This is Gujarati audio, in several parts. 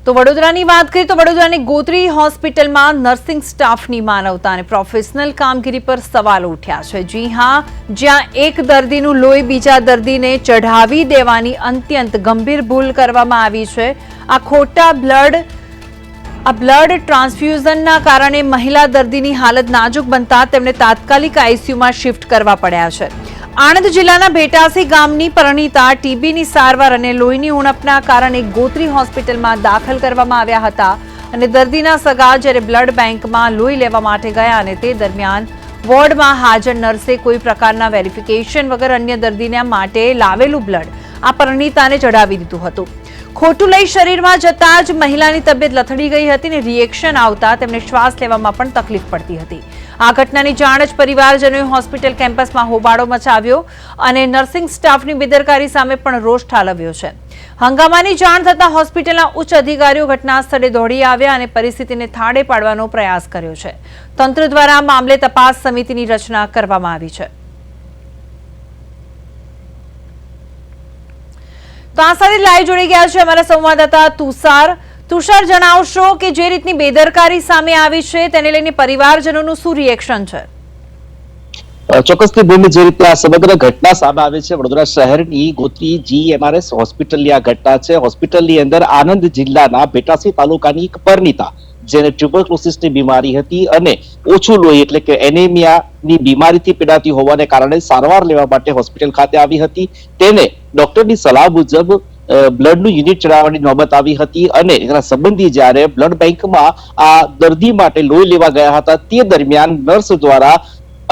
તો વડોદરાની વાત કરીએ તો વડોદરાની ગોત્રી હોસ્પિટલમાં નર્સિંગ સ્ટાફની માનવતા અને પ્રોફેશનલ કામગીરી પર સવાલ ઉઠ્યા છે। જી હા, જ્યાં એક દર્દીનું લોહી બીજા દર્દીને ચઢાવી દેવાની અત્યંત ગંભીર ભૂલ કરવામાં આવી છે। આ ખોટા બ્લડ ટ્રાન્સફ્યુઝનના કારણે મહિલા દર્દીની હાલત નાજુક બનતા તેમને તાત્કાલિક આઈસીયુમાં શિફ્ટ કરવા પડ્યા છે। આણંદ જિલ્લાના ભેટાસી ગામની પરિણીતા ટીબીની સારવાર અને લોહીની ઉણપના કારણે ગોત્રી હોસ્પિટલમાં દાખલ કરવામાં આવ્યા હતા અને દર્દીના સગા જ્યારે બ્લડ બેંકમાં લોહી લેવા માટે ગયા અને તે દરમિયાન વોર્ડમાં હાજર નર્સે કોઈ પ્રકારના વેરિફિકેશન વગર અન્ય દર્દીના માટે લાવેલું બ્લડ આ પરિણીતાને ચઢાવી દીધું હતું। ખોટું લઈ શરીરમાં જતા જ મહિલાની તબિયત લથડી ગઈ હતી અને રિએક્શન આવતા તેમને શ્વાસ લેવામાં પણ તકલીફ પડતી હતી। આ ઘટનાની જાણ જ પરિવારજનોએ હોસ્પિટલ કેમ્પસમાં હોબાળો મચાવ્યો અને નર્સિંગ સ્ટાફની બેદરકારી સામે પણ રોષ ઠાલવ્યો છે। હંગામાની જાણ થતાં હોસ્પિટલના ઉચ્ચ અધિકારીઓ ઘટના સ્થળે દોડી આવ્યા અને પરિસ્થિતિને થાળે પાડવાનો પ્રયાસ કર્યો છે। તંત્ર દ્વારા આ મામલે તપાસ સમિતિની રચના કરવામાં આવી છે। તો આ સાથે લાઈવ જોડી ગયા છે અમારા સંવાદદાતા તુષાર, જણાવશો કે જે રીતની બેદરકારી સામે આવી છે તેને લઈને પરિવારજનોનું શું રિએક્શન છે? ચોક્કસથી ભૂમિ, જે રીતે આ સમગ્ર ઘટના સામે આવે છે વડોદરા શહેરની ગોત્રી GMRS હોસ્પિટલની આ ઘટના છે। હોસ્પિટલની અંદર આણંદ જિલ્લાના ભેટાસી તાલુકાની એક પરિણીતા જેને ટ્યુબરક્લોસિસની બીમારી હતી અને ઓછું લોહી એટલે કે એનેમિયાની બીમારીથી પીડાતી હોવાને કારણે સારવાર લેવા માટે હોસ્પિટલ ખાતે આવી હતી। તેને ડોક્ટરની સલાહ મુજબ બ્લડનું યુનિટ ચડાવવાની નોબત આવી હતી અને એના સંબંધી જ્યારે બ્લડ બેંકમાં આ દર્દી માટે લોહી લેવા ગયા હતા તે દરમિયાન નર્સ દ્વારા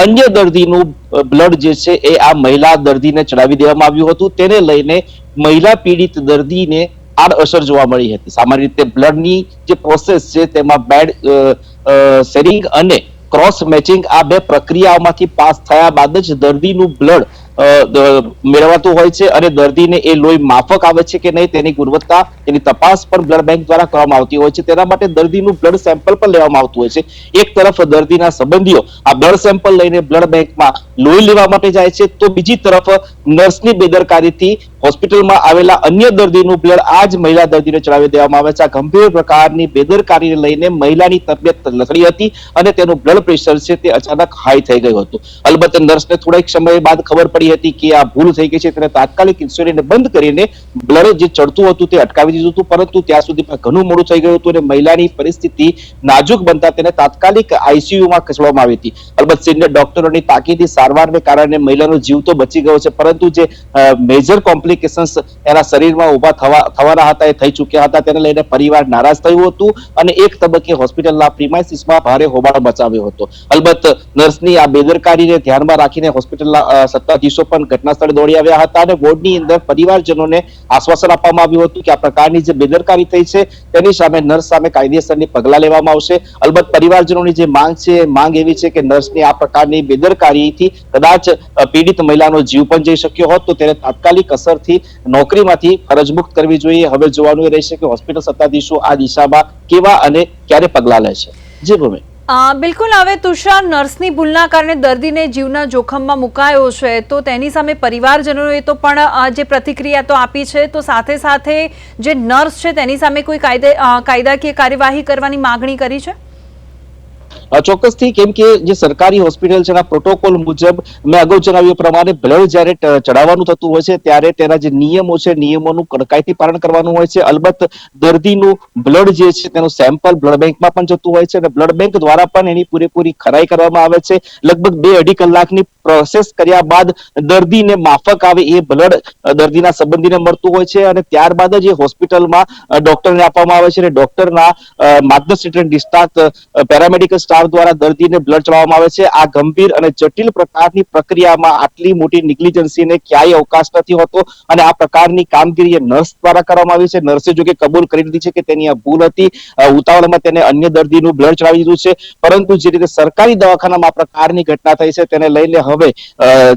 અન્ય દર્દીનું બ્લડ જે છે એ આ મહિલા દર્દીને ચડાવી દેવામાં આવ્યું હતું। તેને લઈને મહિલા પીડિત દર્દીને આડઅસર જોવા મળી હતી। સામાન્ય રીતે બ્લડની જે પ્રોસેસ છે તેમાં બેડ શેરિંગ અને ક્રોસ મેચિંગ આ બે પ્રક્રિયાઓમાંથી પાસ થયા બાદ જ દર્દીનું બ્લડ મેળવાતું હોય છે અને દર્દીને એ લોહી માફક આવે છે કે નહીં તેની ગુણવત્તા તેની તપાસ પણ બ્લડ બેંક દ્વારા કરવામાં આવતી હોય છે। તેના માટે દર્દીનું બ્લડ સેમ્પલ પણ લેવામાં આવતું હોય છે। એક તરફ દર્દીના સંબંધીઓ આ બ્લડ સેમ્પલ લઈને બ્લડ બેંકમાં લોહી લેવા માટે જાય છે તો બીજી તરફ નર્સની બેદરકારીથી હોસ્પિટલમાં આવેલા અન્ય દર્દીનું બ્લડ આ જ મહિલા દર્દીને ચડાવી દેવામાં આવે છે। આ ગંભીર પ્રકારની બેદરકારીને લઈને મહિલાની તબિયત લથડી હતી અને તેનું બ્લડ પ્રેશર છે તે અચાનક હાઈ થઈ ગયું હતું। અલબત્ત નર્સને થોડાક સમય બાદ ખબર પડી હતી કે આ ભૂલ થઈ ગઈ છે, તેને તાત્કાલિક ઇન્સ્યુલિનને બંધ કરીને બ્લડ જે ચડતું હતું તે અટકાવી દીધું હતું, પરંતુ ત્યાં સુધીમાં ઘણું મોડું થઈ ગયું હતું અને મહિલાની પરિસ્થિતિ નાજુક બનતા તેને તાત્કાલિક આઈસીયુમાં ખસેડવામાં આવી હતી। અલબત્ત સિનિયર ડોક્ટરોની તાકીદી સારવારને કારણે મહિલાનો જીવ તો બચી ગયો છે, પરંતુ જે મેજર કોમ્પ્લિકેશન્સ એના શરીરમાં ઉભા થવાના હતા એ થઈ ચૂક્યા હતા। તેને લઈને પરિવાર નારાજ થયું હતું અને એક તબક્કે હોસ્પિટલના પ્રીમાઇસીસમાં ભારે હોબાળો મચાવ્યો હતો। અલબત્ત નર્સની આ બેદરકારીને ધ્યાનમાં રાખીને હોસ્પિટલના સત્તાધીશો પણ ઘટના સ્થળે દોડી આવ્યા હતા અને વોર્ડની અંદર પરિવારજનોને આશ્વાસન આપવામાં આવ્યું હતું કે આ પ્રકારની જે બેદરકારી થઈ છે તેની સામે નર્સ સામે કાયદેસરની પગલાં લેવામાં આવશે। અલબત્ત પરિવારજનોની જે માંગ છે માંગ એવી છે કે નર્સની આ પ્રકારની બેદરકારીથી કદાચ પીડિત મહિલાનો જીવ પણ જઈ શક્યો હોત તો તેને તાત્કાલિક અસરથી નોકરીમાંથી ફરજમુક્ત કરવી જોઈએ। હવે જોવાનું એ રહેશે કે હોસ્પિટલ સત્તાધીશો આ દિશામાં કેવા અને ક્યારે પગલાં લે છે। જી ભૂમિ। બિલકુલ, હવે તુષાર, નર્સની ભૂલના કારણે દર્દીને જીવના જોખમમાં મુકાયો છે તો તેની સામે પરિવારજનોએ તો પણ જે પ્રતિક્રિયા તો આપી છે, તો સાથે સાથે જે નર્સ છે તેની સામે કોઈ કાયદાકીય કાર્યવાહી કરવાની માંગણી કરી છે? ચોક્કસથી, કેમ કે જે સરકારી હોસ્પિટલ છે પ્રોટોકોલ મુજબ મેં અગાઉ જણાવ્યું પ્રમાણે બ્લડ જ્યારે ચડાવવાનું થતું હોય છે ત્યારે તેના જે નિયમો છે નિયમોનું કડકાઈથી પાલન કરવાનું હોય છે। અલબત્ત દર્દીનું બ્લડ જે છે તેનું સેમ્પલ બ્લડ બેંકમાં પણ જતું હોય છે અને બ્લડ બેંક દ્વારા પણ એની પૂરેપૂરી ખરાઈ કરવામાં આવે છે। લગભગ 2-2.5 કલાકની પ્રોસેસ કર્યા બાદ દર્દીને માફક આવે એ બ્લડ દર્દીના સંબંધીને મળતું હોય છે અને ત્યારબાદ જ એ હોસ્પિટલમાં ડોક્ટરને આપવામાં આવે છે અને ડોક્ટરના માર્ગદર્શન ડિસ્ચાર્જ પેરામેડિકલ સ્ટાફ દ્વારા દર્દીને બ્લડ ચડાવવામાં આવે છે। આ ગંભીર અને જટિલ પ્રકારની પ્રક્રિયામાં આટલી મોટી નિગ્લિજન્સીને ક્યાંય અવકાશ નથી હોતો અને આ પ્રકારની કામગીરી નર્સ દ્વારા કરવામાં આવી છે। નર્સે જો કે કબૂલ કરી લીધી છે કે તેની આ ભૂલ હતી, ઉતાવળમાં તેને અન્ય દર્દીનું બ્લડ ચડાવી દીધું છે, પરંતુ જે રીતે સરકારી દવાખાનામાં આ પ્રકારની ઘટના થઈ છે તેને લઈને હવે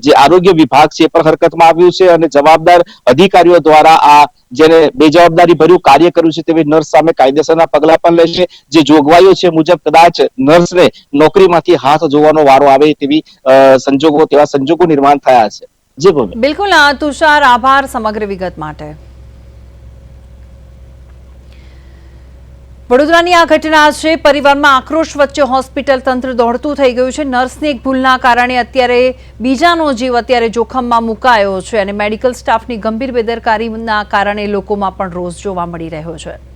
જે આરોગ્ય વિભાગ છે એ પણ હરકતમાં આવ્યું છે અને જવાબદાર અધિકારીઓ દ્વારા આ જેને બેજવાબદારી ભર્યું કાર્ય કર્યું છે તેવી નર્સ સામે કાયદેસરના પગલાં પણ લેશે। જે જોગવાઈઓ છે મુજબ કદાચ નર્સને નોકરીમાંથી હાથ જોવાનો વારો આવે તેવા સંજોગો નિર્માણ થયા છે। જી બોલો। બિલકુલ તુષાર, આભાર સમગ્ર વિગત માટે। વડોદરાની આ ઘટના છે. પરિવારમાં આક્રોશ વચ્ચે હોસ્પિટલ તંત્ર દોડતું થઈ ગયું છે. નર્સની એક ભૂલના કારણે અત્યારે બીજાનો જીવ અત્યારે જોખમમાં મુકાયો છે અને મેડિકલ સ્ટાફની ગંભીર બેદરકારીના કારણે લોકોમાં પણ રોષ જોવા મળી રહ્યો છે.